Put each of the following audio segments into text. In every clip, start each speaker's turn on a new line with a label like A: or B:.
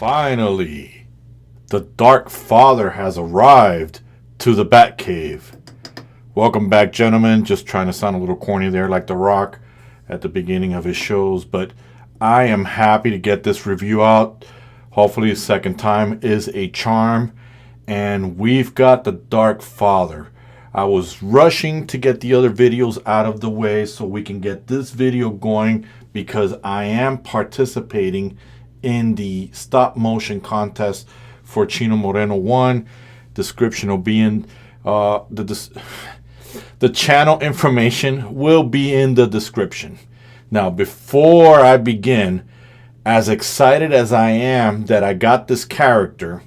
A: Finally, the Dark Father has arrived to the Batcave. Welcome back, gentlemen. Just trying to sound a little corny there like The Rock at the beginning of his shows, but I am happy to get this review out. Hopefully the second time is a charm, and we've got the Dark Father. I was rushing to get the other videos out of the way so we can get this video going because I am participating in the stop motion contest for Chino Moreno 1. Description will be in the channel information will be in the description. Now, before I begin, as excited as I am that I got this character,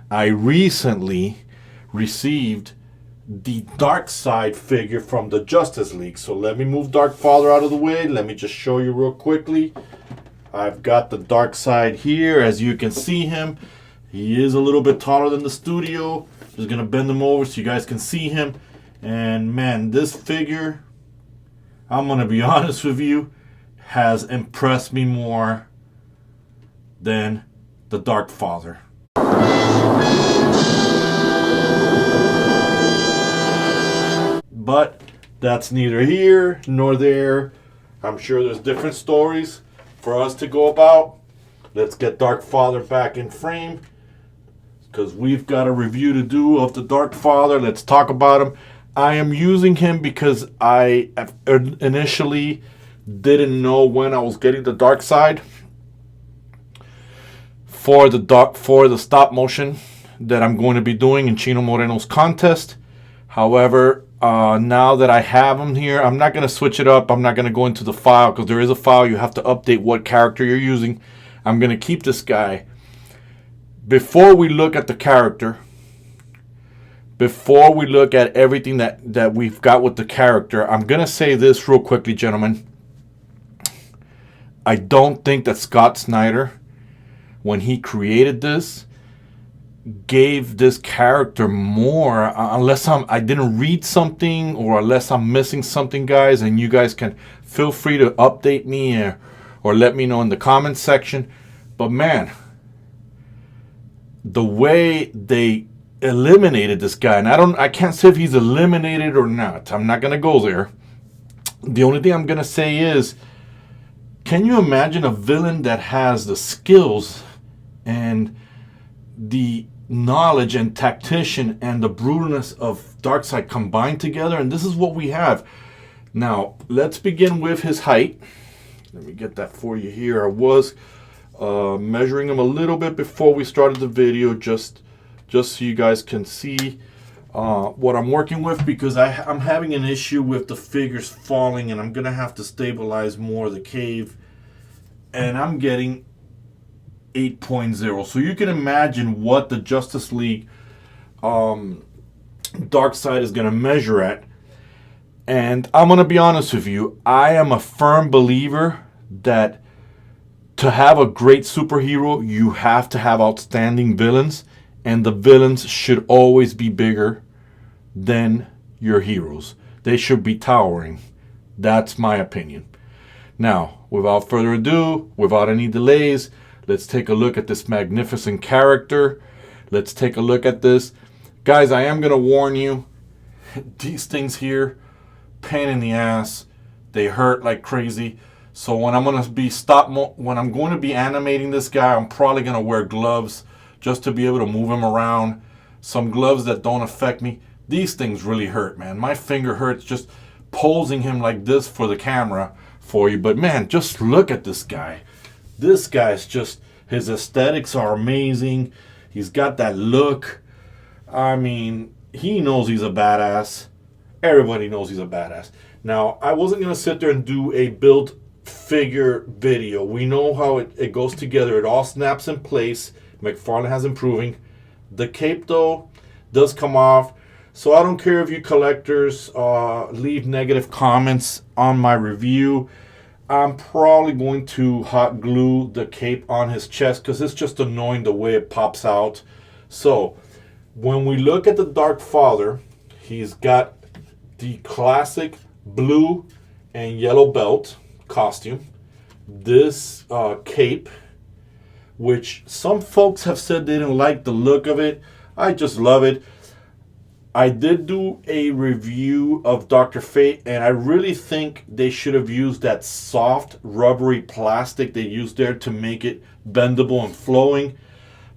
A: I recently received the Dark Side figure from the Justice League. So let me move Dark Father out of the way. Let me just show you real quickly. I've got the Dark Side here. As you can see him, he is a little bit taller than the studio. Just gonna bend him over so you guys can see him. And man, this figure, I'm gonna be honest with you, has impressed me more than the Dark Father. But that's neither here nor there. I'm sure there's different stories for us to go about. Let's get Dark Father back in frame because we've got a review to do of the Dark Father. Let's talk about him. I am using him because I initially didn't know when I was getting the Dark Side for the stop motion that I'm going to be doing in Chino Moreno's contest. However, now that I have him here, I'm not going to switch it up. I'm not going to go into the file because there is a file. You have to update what character you're using. I'm going to keep this guy. Before we look at the character, before we look at everything that we've got with the character, I'm going to say this real quickly, gentlemen. I don't think that Scott Snyder, when he created this, gave this character more, unless I didn't read something or unless I'm missing something, guys, and you guys can feel free to update me or let me know in the comments section. But man, the way they eliminated this guy, and I can't say if he's eliminated or not. I'm not gonna go there. The only thing I'm gonna say is, can you imagine a villain that has the skills and the knowledge and tactician and the brutalness of Darkseid combined together? And this is what we have. Now, let's begin with his height. Let me get that for you here. I was measuring him a little bit before we started the video, just so you guys can see what I'm working with, because I'm having an issue with the figures falling, and I'm going to have to stabilize more of the cave. And I'm getting 8.0. So you can imagine what the Justice League Darkseid is going to measure at. And I'm going to be honest with you. I am a firm believer that to have a great superhero, you have to have outstanding villains. And the villains should always be bigger than your heroes. They should be towering. That's my opinion. Now, without further ado, without any delays, let's take a look at this magnificent character. Let's take a look at this. Guys, I am going to warn you, these things here, pain in the ass. They hurt like crazy. So when I'm going to be animating this guy, I'm probably going to wear gloves just to be able to move him around. Some gloves that don't affect me. These things really hurt, man. My finger hurts just posing him like this for the camera for you. But man, just look at this guy. This guy's just, his aesthetics are amazing. He's got that look. I mean, he knows he's a badass. Everybody knows he's a badass. Now, I wasn't going to sit there and do a build figure video. We know how it goes together. It all snaps in place. McFarlane has improving. The cape, though, does come off. So I don't care if you collectors leave negative comments on my review. I'm probably going to hot glue the cape on his chest because it's just annoying the way it pops out. So when we look at the Dark Father, he's got the classic blue and yellow belt costume. This cape which some folks have said they didn't like the look of it. I just love it. I did do a review of Dr. Fate, and I really think they should have used that soft, rubbery plastic they used there to make it bendable and flowing.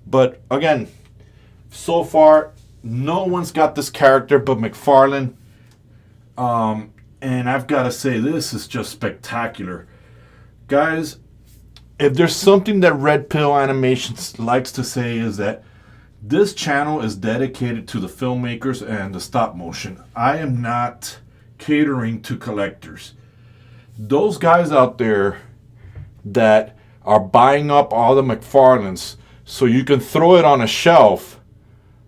A: But again, so far, no one's got this character but McFarlane. And I've got to say, this is just spectacular. Guys, if there's something that Red Pill Animations likes to say is that this channel is dedicated to the filmmakers and the stop motion. I am not catering to collectors. Those guys out there that are buying up all the McFarlanes so you can throw it on a shelf,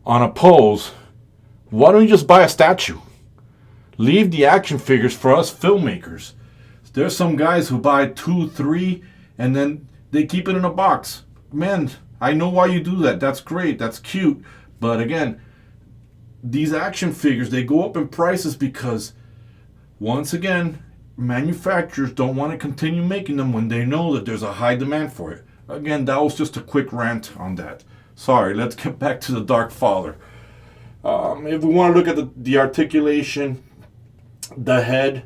A: on a pose, why don't you just buy a statue? Leave the action figures for us filmmakers. There's some guys who buy 2, 3, and then they keep it in a box. Man, I know why you do that. That's great. That's cute. But again, these action figures, they go up in prices because, once again, manufacturers don't want to continue making them when they know that there's a high demand for it. Again, that was just a quick rant on that. Sorry, let's get back to the Dark Father. If we want to look at the articulation, the head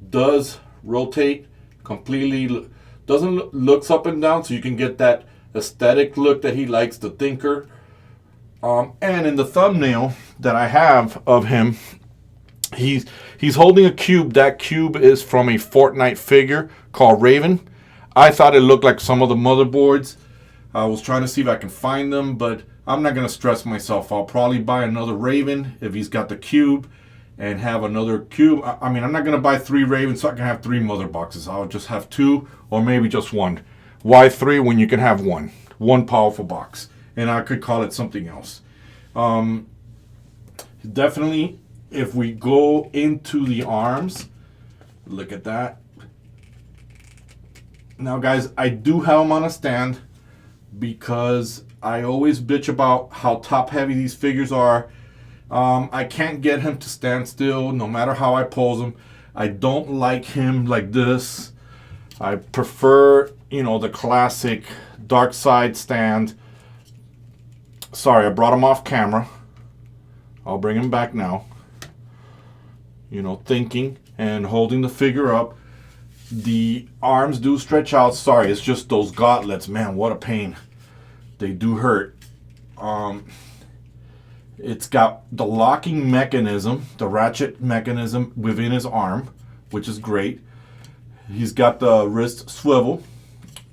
A: does rotate completely. Doesn't looks up and down, so you can get that aesthetic look that he likes, the thinker. And in the thumbnail that I have of him, he's holding a cube. That cube is from a Fortnite figure called Raven. I thought it looked like some of the motherboards. I was trying to see if I can find them, but I'm not going to stress myself. I'll probably buy another Raven if he's got the cube and have another cube. I mean, I'm not going to buy 3 Ravens so I can have 3 mother boxes. I'll just have 2 or maybe just 1. Why 3 when you can have 1? One powerful box. And I could call it something else. Definitely, if we go into the arms, look at that. Now, guys, I do have them on a stand because I always bitch about how top heavy these figures are. I can't get him to stand still no matter how I pose him. I don't like him like this. I prefer, the classic dark side stand. Sorry, I brought him off camera. I'll bring him back now. Thinking and holding the figure up. The arms do stretch out. Sorry, it's just those gauntlets. Man, what a pain. They do hurt. It's got the locking mechanism, the ratchet mechanism within his arm, which is great. He's got the wrist swivel,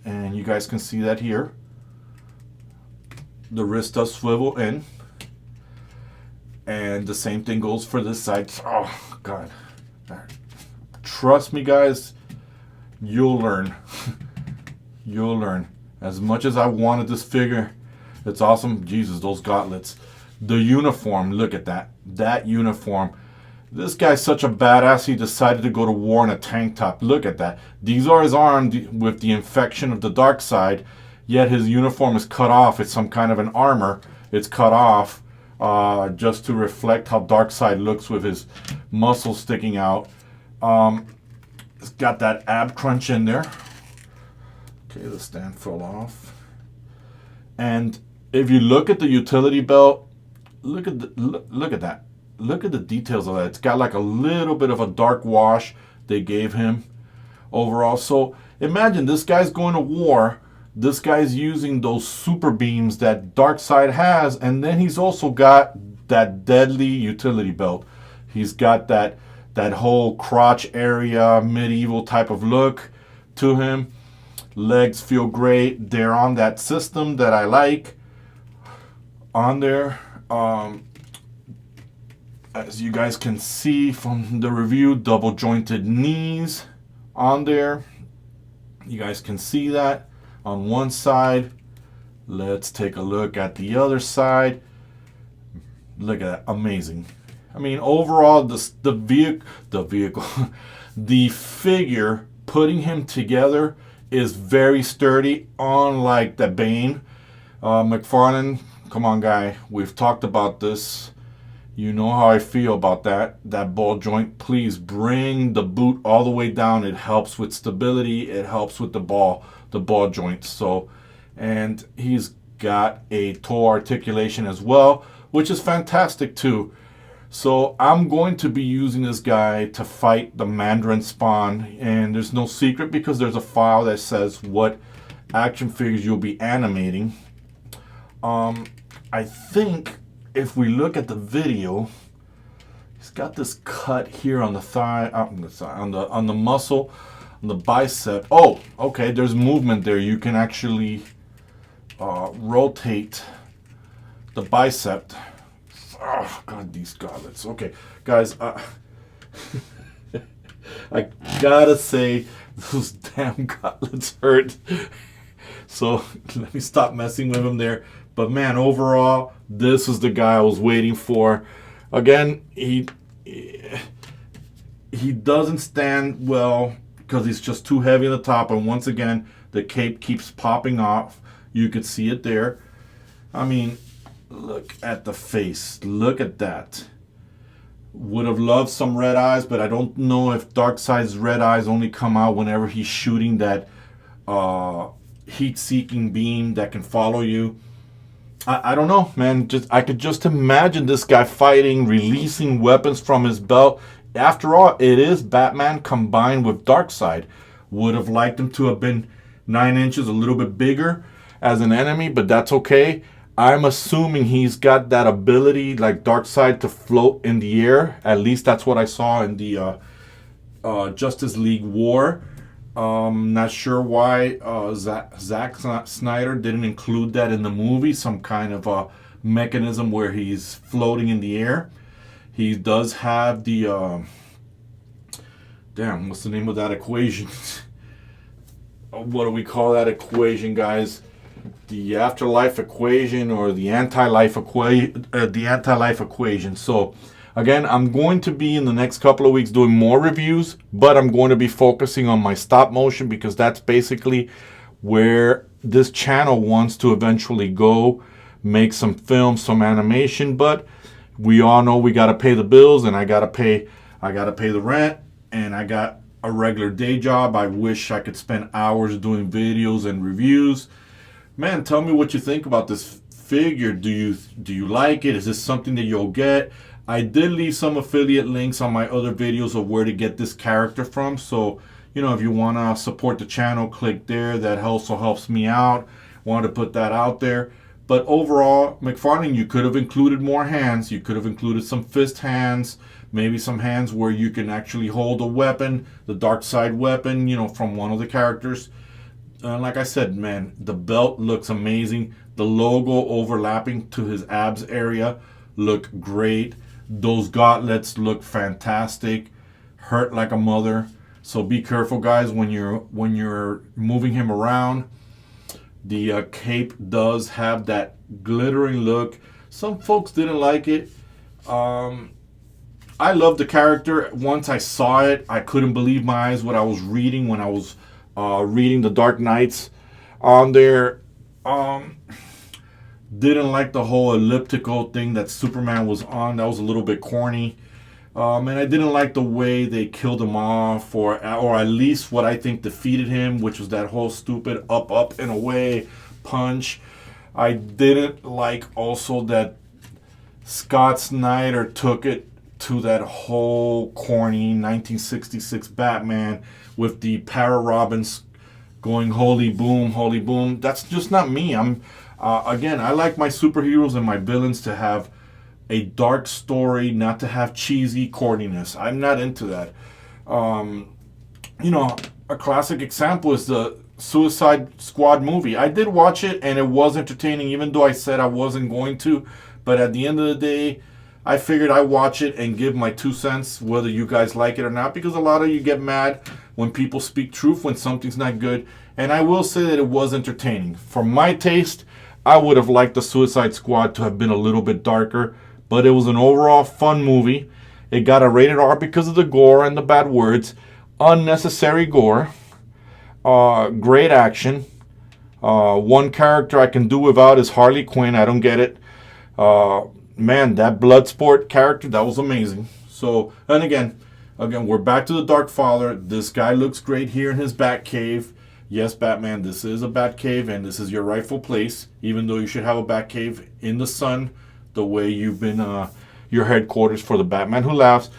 A: and you guys can see that here. The wrist does swivel in. And the same thing goes for this side. Oh, God. Trust me, guys, you'll learn. You'll learn. As much as I wanted this figure, it's awesome. Jesus, those gauntlets. The uniform, look at that. That uniform. This guy's such a badass, he decided to go to war in a tank top. Look at that. These are his arms with the infection of the dark side, yet his uniform is cut off. It's some kind of an armor. It's cut off just to reflect how dark side looks with his muscles sticking out. It's got that ab crunch in there. Okay, the stand fell off. And if you look at the utility belt, look at that. Look at the details of that. It's got like a little bit of a dark wash they gave him overall. So imagine this guy's going to war. This guy's using those super beams that Darkseid has, and then he's also got that deadly utility belt. He's got that whole crotch area, medieval type of look to him. Legs feel great. They're on that system that I like on there. As you guys can see from the review, double jointed knees on there. You guys can see that on one side. Let's take a look at the other side. Look at that, amazing. I mean, overall, the vehicle, the figure, putting him together is very sturdy, unlike the Bane. McFarlane, come on, guy. We've talked about this. You know how I feel about that ball joint. Please bring the boot all the way down. It helps with stability. It helps with the ball joint. So And he's got a toe articulation as well, which is fantastic too. So I'm going to be using this guy to fight the Mandarin Spawn, and there's no secret because there's a file that says what action figures you'll be animating. I think if we look at the video, he's got this cut here on the thigh, on the muscle, on the bicep. Oh, okay, there's movement there. You can actually rotate the bicep. Oh God, these gauntlets. Okay, guys, I gotta say those damn gauntlets hurt. So let me stop messing with him there. But man, overall, this is the guy I was waiting for. Again, he doesn't stand well because he's just too heavy on the top. And once again, the cape keeps popping off. You could see it there. I mean, look at the face. Look at that. Would have loved some red eyes, but I don't know if Darkseid's red eyes only come out whenever he's shooting that heat-seeking beam that can follow you. I don't know, man. I could just imagine this guy fighting, releasing weapons from his belt. After all, it is Batman combined with Darkseid. Would have liked him to have been 9 inches, a little bit bigger as an enemy, but that's okay. I'm assuming he's got that ability like Darkseid to float in the air. At least that's what I saw in the Justice League War. Not sure why Zack Snyder didn't include that in the movie. Some kind of a mechanism where he's floating in the air. He does have the damn, what's the name of that equation? What do we call that equation, guys? The afterlife equation or the anti-life equation. So again, I'm going to be in the next couple of weeks doing more reviews, but I'm going to be focusing on my stop motion because that's basically where this channel wants to eventually go, make some film, some animation. But we all know we got to pay the bills, and I got to pay the rent, and I got a regular day job. I wish I could spend hours doing videos and reviews. Man, tell me what you think about this figure. Do you like it? Is this something that you'll get? I did leave some affiliate links on my other videos of where to get this character from. So, you know, if you want to support the channel, click there. That also helps me out. Wanted to put that out there. But overall, McFarlane, you could have included more hands. You could have included some fist hands. Maybe some hands where you can actually hold a weapon, the Darkseid weapon, you know, from one of the characters. Like I said, man, the belt looks amazing. The logo overlapping to his abs area look great. Those gauntlets look fantastic. Hurt like a mother. So be careful, guys, when you're moving him around. The cape does have that glittering look. Some folks didn't like it. I love the character. Once I saw it, I couldn't believe my eyes what I was reading when I was reading the Dark Knights on there. Didn't like the whole elliptical thing that Superman was on. That was a little bit corny. And I didn't like the way they killed him off, or at least what I think defeated him, which was that whole stupid up and away punch. I didn't like also that Scott Snyder took it to that whole corny 1966 Batman with the para Robins going holy boom. That's just not me. Again, I like my superheroes and my villains to have a dark story, not to have cheesy corniness. I'm not into that. You know, a classic example is the Suicide Squad movie. I did watch it and it was entertaining, even though I said I wasn't going to. But at the end of the day, I figured I'd watch it and give my 2 cents, whether you guys like it or not, because a lot of you get mad when people speak truth when something's not good. And I will say that it was entertaining. For my taste, I would have liked the Suicide Squad to have been a little bit darker, but it was an overall fun movie. It got a rated R because of the gore and the bad words. Unnecessary gore. Great action. One character I can do without is Harley Quinn. I don't get it. Man, that Bloodsport character, that was amazing. So, and again, we're back to the Dark Father. This guy looks great here in his Batcave. Yes, Batman, this is a Batcave, and this is your rightful place, even though you should have a Batcave in the sun, the way you've been your headquarters for the Batman Who Laughs.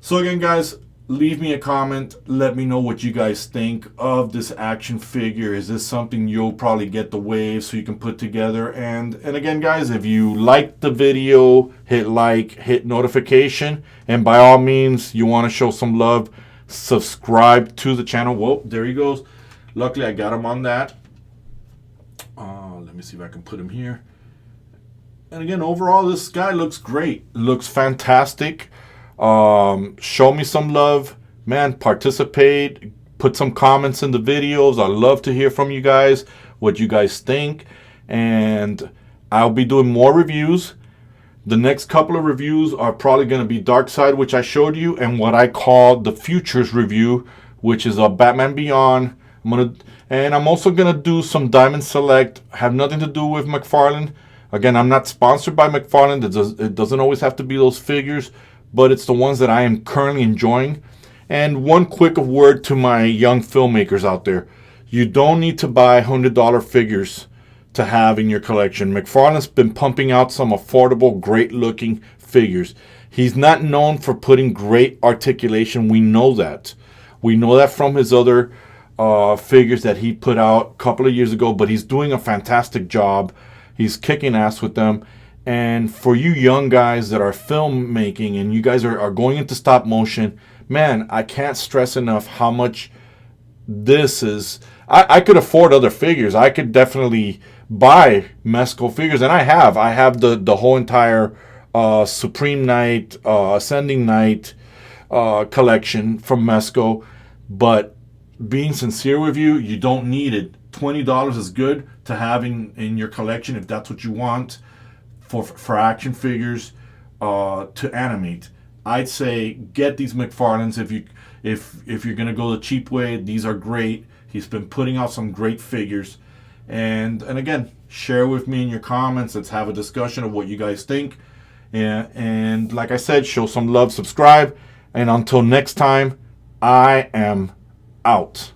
A: So again, guys, leave me a comment. Let me know what you guys think of this action figure. Is this something you'll probably get the wave so you can put together? And again, guys, if you liked the video, hit like, hit notification, and by all means, you want to show some love, subscribe to the channel. Whoa, there he goes. Luckily, I got him on that. Let me see if I can put him here. And again, overall, this guy looks great. Looks fantastic. Show me some love, man. Participate. Put some comments in the videos. I love to hear from you guys, what you guys think. And I'll be doing more reviews. The next couple of reviews are probably going to be Darkseid, which I showed you, and what I call the Futures review, which is a Batman Beyond. I'm also gonna do some Diamond Select. Have nothing to do with McFarlane. Again, I'm not sponsored by McFarlane. It doesn't always have to be those figures, but it's the ones that I am currently enjoying. And one quick word to my young filmmakers out there: you don't need to buy $100 figures to have in your collection. McFarlane's been pumping out some affordable, great-looking figures. He's not known for putting great articulation. We know that. We know that from his other figures that he put out a couple of years ago, but he's doing a fantastic job. He's kicking ass with them. And for you young guys that are filmmaking and you guys are going into stop motion, man, I can't stress enough how much this is. I could afford other figures. I could definitely buy Mezco figures, and I have the whole entire Supreme Knight, Ascending Knight collection from Mezco, but being sincere with you, you don't need it. $20 is good to have in your collection if that's what you want for action figures to animate. I'd say get these McFarlanes if you're gonna go the cheap way. These are great. He's been putting out some great figures, and again, share with me in your comments. Let's have a discussion of what you guys think, and like I said, show some love, subscribe, and until next time, I am out.